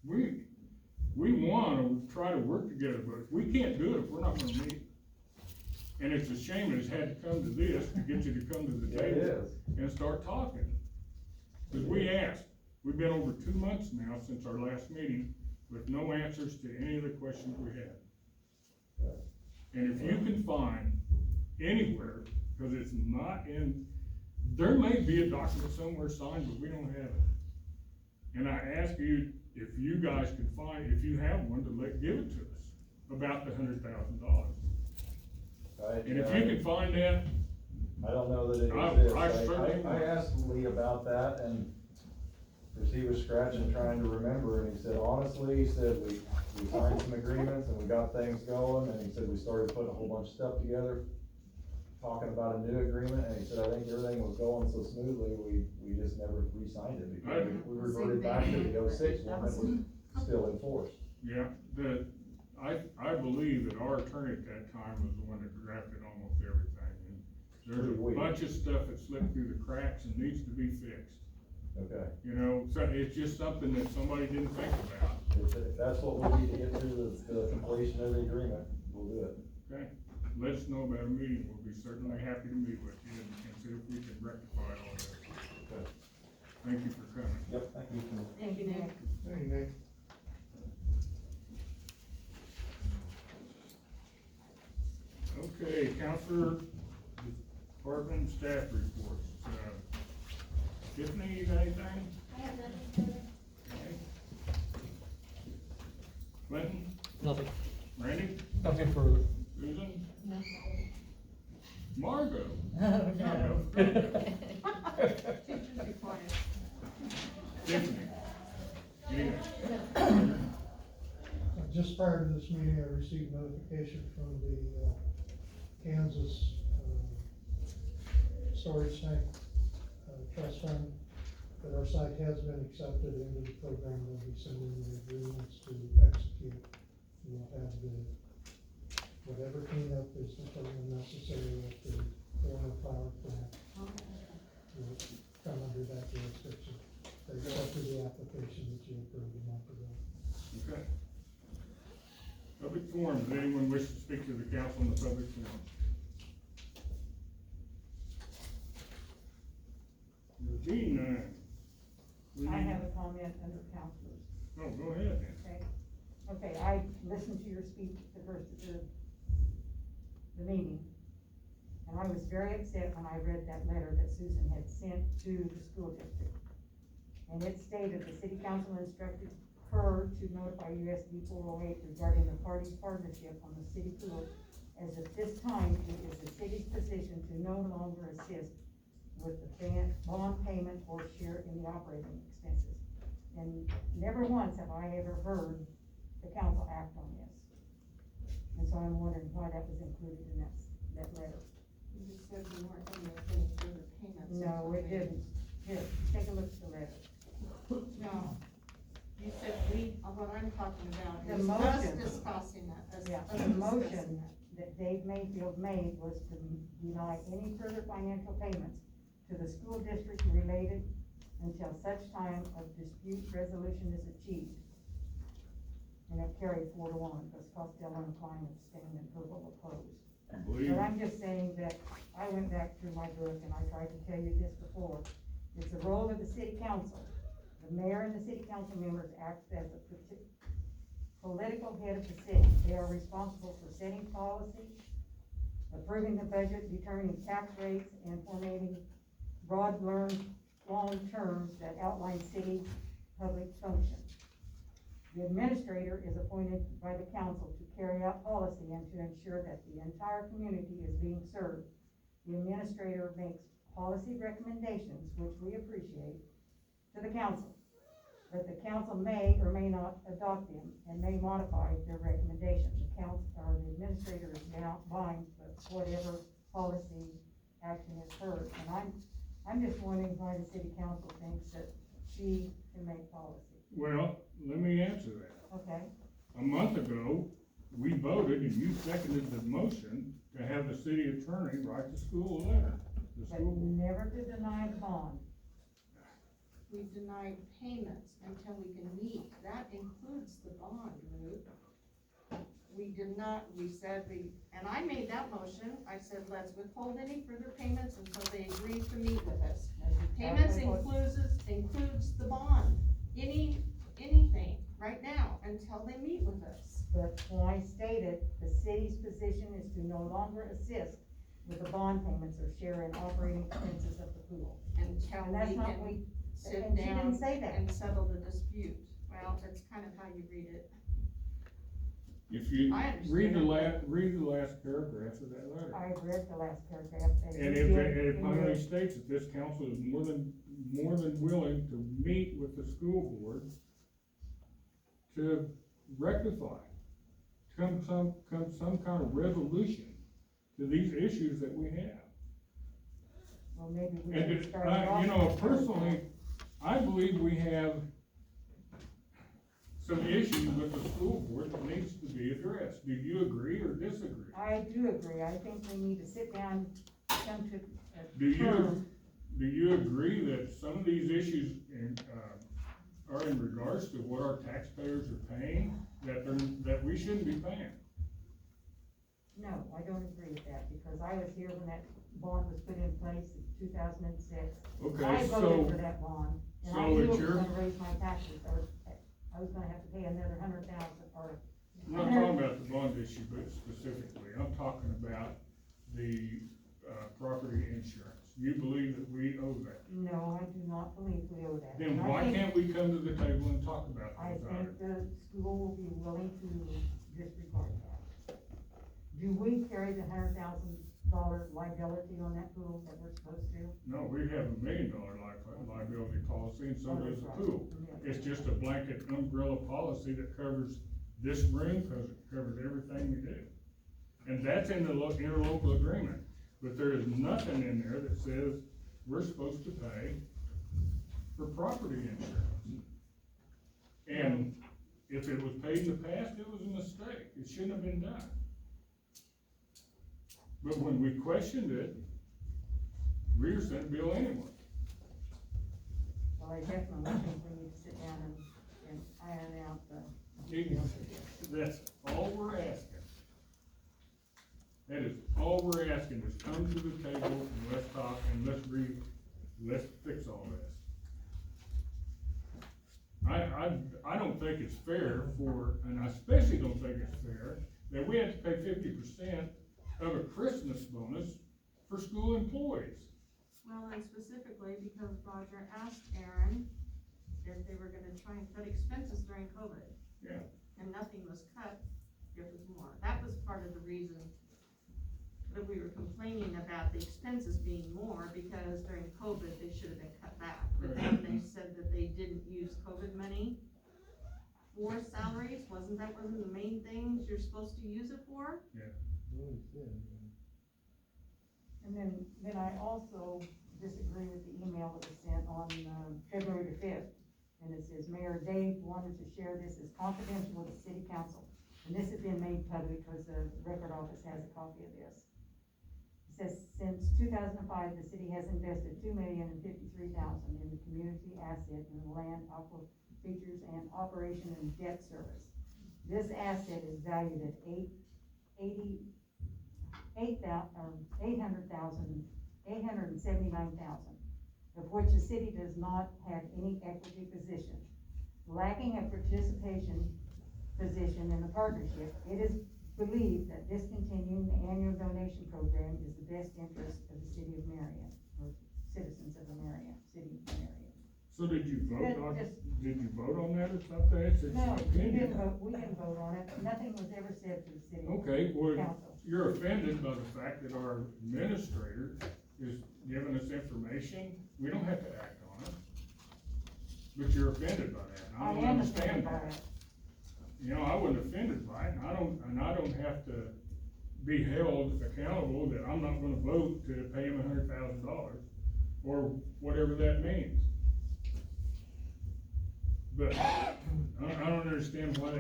we wanna try to work together, but we can't do it if we're not gonna meet. And it's a shame it's had to come to this to get you to come to the Yeah, it table is. and start talking. Cause we asked, we've been over 2 months now since our last meeting with no answers to any of the questions we had. And if you can find anywhere, cause it's not in, there may be a document somewhere signed, but we don't have it. And I ask you, if you guys could find, if you have one, to give it to us about the $100,000. And if you can find that, I don't know that it I exists. certainly- I asked Lee about that, and cause he was scratching, trying to remember, and he said, honestly, he said, we signed some agreements and we got things going, and he said, we started putting a whole bunch of stuff together, talking about a new agreement, and he said, I think everything was going so smoothly, we just never re-signed it, because we reverted back to the 06 one that was still in force. yeah, I believe that our attorney at that time was the one that drafted almost everything. And there's Pretty a weak. bunch of stuff that slipped through the cracks and needs to be fixed. Okay, You know, so it's just something that somebody didn't think about. if that's what we need to get through the completion of the agreement, we'll do it. Okay, let us know about a meeting, we'll be certainly happy to meet with you and see if we can rectify all this. Okay. Thank you for coming. Yep, thank you. Thank you, Nick. Hey, Nick. Okay, counselor, department staff reports, Tiffany, you got anything? I have nothing. Okay. Clinton, Nothing, Randy, nothing further. Susan, No. Margot? Oh, no. Teachers be quiet. Tiffany? Anything? Just prior to this meeting, I received notification from the Kansas storage tank trust fund that our site has been accepted into the program. They'll be sending the agreements to execute. We'll have whatever cleanup is necessary at the former power plant will come under that jurisdiction. They accepted the application that you approved a month ago. Okay. Public forum, does anyone wish to speak to the council in the public forum? Routine nine. We I need- have a comment under counselors. Oh, go ahead then. Okay, okay, I listened to your speech, the first, the meeting, and I was very upset when I read that letter that Susan had sent to the school district. And it stated the city council instructed her to notify USD 408 regarding the parties' partnership on the city pool, as at this time, it is the city's position to no longer assist with the bond payment or share in the operating expenses. And never once have I ever heard the council act on this. And so I'm wondering why that was included in that letter. You just said you weren't gonna make any further payments. No, it didn't. Here, take a look at the letter. No, you said what I'm talking about The is us motion. discussing that, us Yeah, us the discussing motion that. that Dave Mayfield made was to deny any further financial payments to the school district related until such time of dispute resolution is achieved. And it carried 4-1, because Costello and Klein abstained and Purple opposed. I believe, But I'm just saying that I went back through my book and I tried to tell you this before. It's the role of the city council. The mayor and the city council members act as a political head of the city. They are responsible for setting policy, approving the budget, determining tax rates, and formulating broad long terms that outline city public function. The administrator is appointed by the council to carry out policy and to ensure that the entire community is being served. The administrator makes policy recommendations, which we appreciate, to the council. But the council may or may not adopt them and may modify their recommendation. The council, or the administrator is now bound with whatever policy action is heard. And I'm just wondering why the city council thinks that she can make policy. well, let me answer that. Okay, A month ago, we voted and you seconded the motion to have the city attorney write the school a letter. The but school board. never to deny the bond. We denied payments until we can meet, that bond moved. We did not, we said and I made that motion, I said, let's withhold any further payments until they agree to meet with us. Payments includes the bond, anything, right now, until they meet with us. But when I stated, the city's position is to no longer assist with the bond payments or share in operating expenses of the pool. Until And that's we not, can sit and she down didn't say that. and settle the dispute. Well, that's kind of how you read it. If you I understand read the that. read the last paragraph of that letter. I read the last paragraph. that And you it, did it in plainly your- states that this council is more than willing to meet with the school board to rectify, come some kind of resolution to these issues that we have. Well, maybe we And should it, start off. you know, with that. personally, I believe we have some issues with the school board that needs to be addressed. Do you agree or disagree? I do agree, I think we need to sit down, come to Do a term. you agree that some of these issues are in regards to what our taxpayers are paying, that we shouldn't be paying? No, I don't agree with that, because I was here when that bond was put in place in 2006. Okay, I so, voted for that bond, and I so knew it it's was your, gonna raise my taxes, or I was gonna have to pay another 100,000, or. I'm not talking about the bond issue, but specifically, I'm talking about the, property insurance. You believe that we owe that? No, I do not believe we owe that. Then And I why think- can't we come to the table and talk about I those items? think the school will be willing to disregard that. Do we carry the $100,000 liability on that pool that we're supposed to? No, we have $1 million liability policy, and so Oh, does that's the right. pool. Yeah. It's just a blanket umbrella policy that covers this room, covers everything we do. And that's in the interlocal agreement, but there is nothing in there that says we're supposed to pay for property insurance. And if it was paid in the past, it was a mistake, it shouldn't have been done. But when we questioned it, Reader sent a bill anyway. Well, I definitely think we need to sit down and iron out the. That's all we're asking. That is all we're asking, is come to the table and let's talk and let's fix all this. I don't think it's fair and I especially don't think it's fair that we have to pay 50% of a Christmas bonus for school employees. Well, and specifically because Roger asked Aaron if they were gonna try and cut expenses during COVID. Yeah. And nothing was cut, it was more. That was part of the reason that we were complaining about the expenses being more, because during COVID, they should have been cut back. But then they said that they didn't use COVID money for salaries, wasn't the main things you're supposed to use it for? And then I also disagree with the email that was sent on, February the 5th. And it says, Mayor Dave wanted to share this as confidential with the city council. And this has been made public because the record office has a copy of this. It says, since 2005, the city has invested $2,053,000 in the community asset in the land, aqua features and operation and debt service. This asset is valued at $879,000, of which the city does not have any equity position. Lacking a participation position in the partnership, it is believed that discontinuing the annual donation program is the best interest of the city of Marion, or citizens of the city of Marion. So did you That vote on just- that or something? It's No, your opinion. we didn't vote on it, nothing was ever said to the city Okay, well, council. you're offended by the fact that our administrator is giving us information, we don't have to act on it. But you're offended by that, and I don't am understand offended by that. it. You know, I wasn't offended by it, and I don't have to be held accountable that I'm not gonna vote to pay him $100,000, or whatever that means. But I don't understand why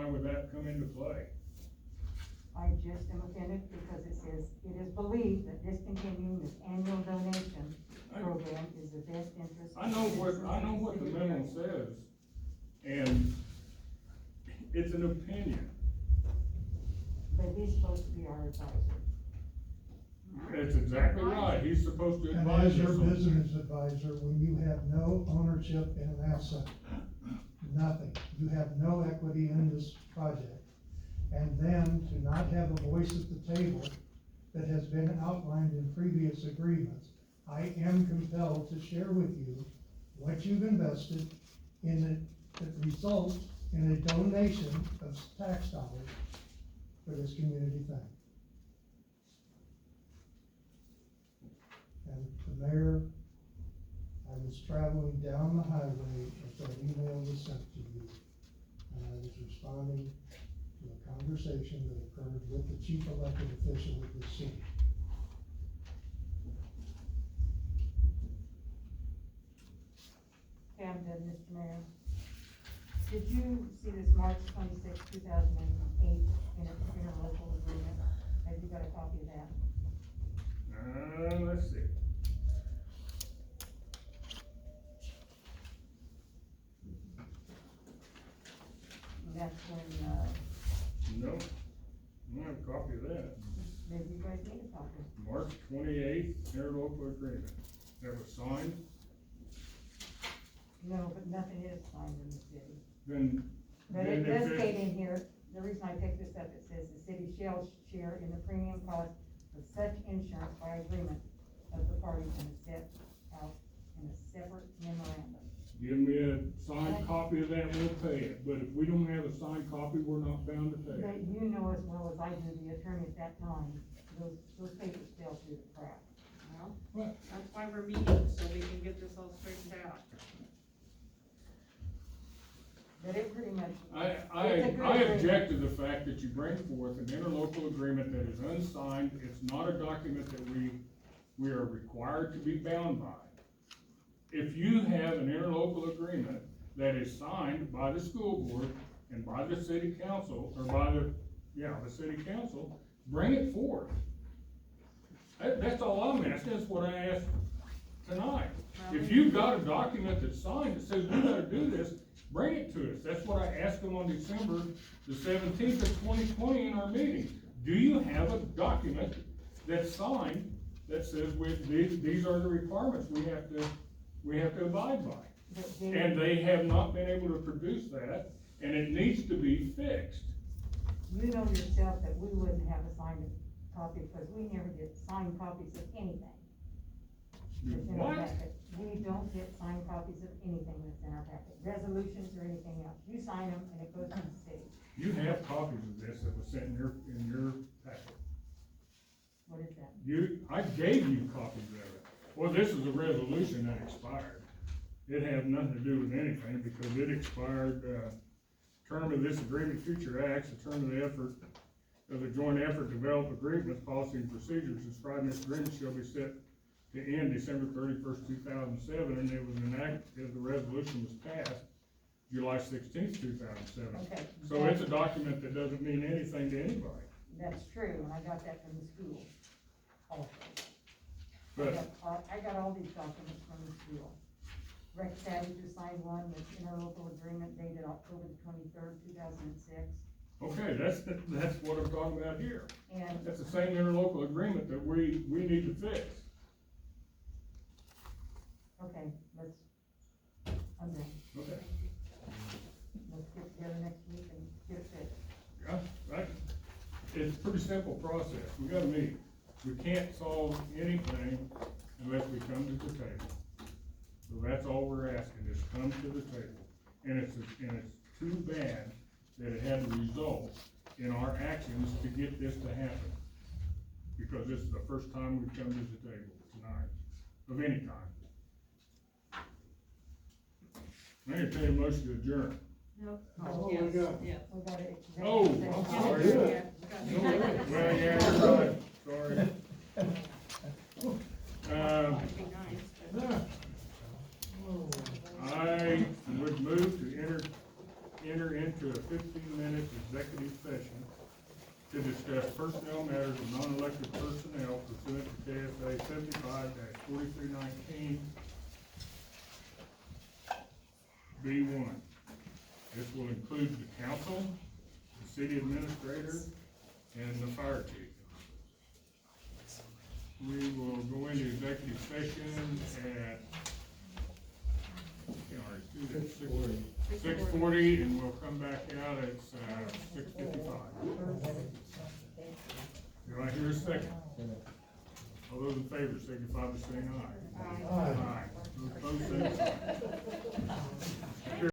would that come into play? I just am offended because it says, it is believed that discontinuing this annual donation program is the best interest. I know what the memo says, and It's an opinion. But he's supposed to be our advisor. That's exactly right. He's supposed to And advise as your us on. business advisor, when you have no ownership in an asset, nothing, you have no equity in this project, and then to not have a voice at the table that has been outlined in previous agreements, I am compelled to share with you what you've invested in it that results in a donation of tax dollars for this community thing. And the mayor, I was traveling down the highway as that email was sent to you, and I was responding to a conversation that occurred with the chief elected official of the city. Okay, I'm done, Mr. Mayor. Did you see this March 26, 2008 interlocal agreement? Have you got a copy of that? Let's see. And that's when, Nope. I don't have a copy of that. maybe you guys need a copy. March 28th, interlocal agreement. That was signed, No, but nothing is signed in the city. then. But then it does if state in here, the reason I picked this up, it says the city shall share in the premium cost of such insurance by agreement of the parties and is set out in a separate memorandum. Give me a signed copy of that, we'll pay it, but if we don't have a signed copy, we're not bound to pay But it. you know as well as I do, the attorney at that time, those papers fell through the cracks. Well, What? that's why we're meeting, so we can get this all straightened out. But it pretty much, I It's a good object to the fact that you bring forth an interlocal agreement that is unsigned, it's not a document that we are required to be bound by. If you have an interlocal agreement that is signed by the school board and by the city council, or by the city council, bring it forth. That's all I'm asking, that's what I asked tonight. If you've got a document that's signed that says we gotta do this, bring it to us. That's what I asked them on December the 17th of 2020 in our meeting. Do you have a document that's signed that says these are the requirements we have to abide by? but And they have not been able to produce that, and it needs to be fixed. you know yourself that we wouldn't have a signed copy because we never get signed copies of anything. That's in our What? packet. We don't get signed copies of anything that's in our packet, resolutions or anything else. You sign them and it goes to the city. You have copies of this that was sent in your packet. What is that? I gave you copies of it. Well, this is a resolution that expired. It had nothing to do with anything because it expired, term of this agreement, future acts, the term of the effort of the joint effort, develop agreements, policy and procedures described in this agreement shall be set to end December 31st, 2007, and it was enacted, the resolution was passed July 16th, 2007. Okay. So it's a document that doesn't mean anything to anybody. That's true, and I got that from the school also. But I got all these documents from the school. Rex Savage just signed one with interlocal agreement dated October 23rd, 2006. okay, that's what I'm talking about here. And That's the same interlocal agreement that we need to fix. okay, I'm done. Okay. Let's get together next week and get it fixed. Yeah, it's a pretty simple process. We gotta meet. We can't solve anything unless we come to the table. So that's all we're asking, is come to the table. And it's too bad that it had to result in our actions to get this to happen. Because this is the first time we've come to the table tonight, of any time. I entertain a motion to adjourn. Nope. Oh, Yes, we got- yes. We got it. Oh, I'm sorry. Yeah, Well, yeah, you're right, sorry. That'd be nice, but- I would move to enter into a 15-minute executive session to discuss personnel matters of non-elected personnel pursuant to KSA 75-4319 B1. This will include the council, the city administrator, and the fire chief. We will go into executive session at, six forty, and we'll come back out at, 6:55. Do I hear a second? All those in favor signify by saying aye. Aye. Aye. Those opposed, same sign.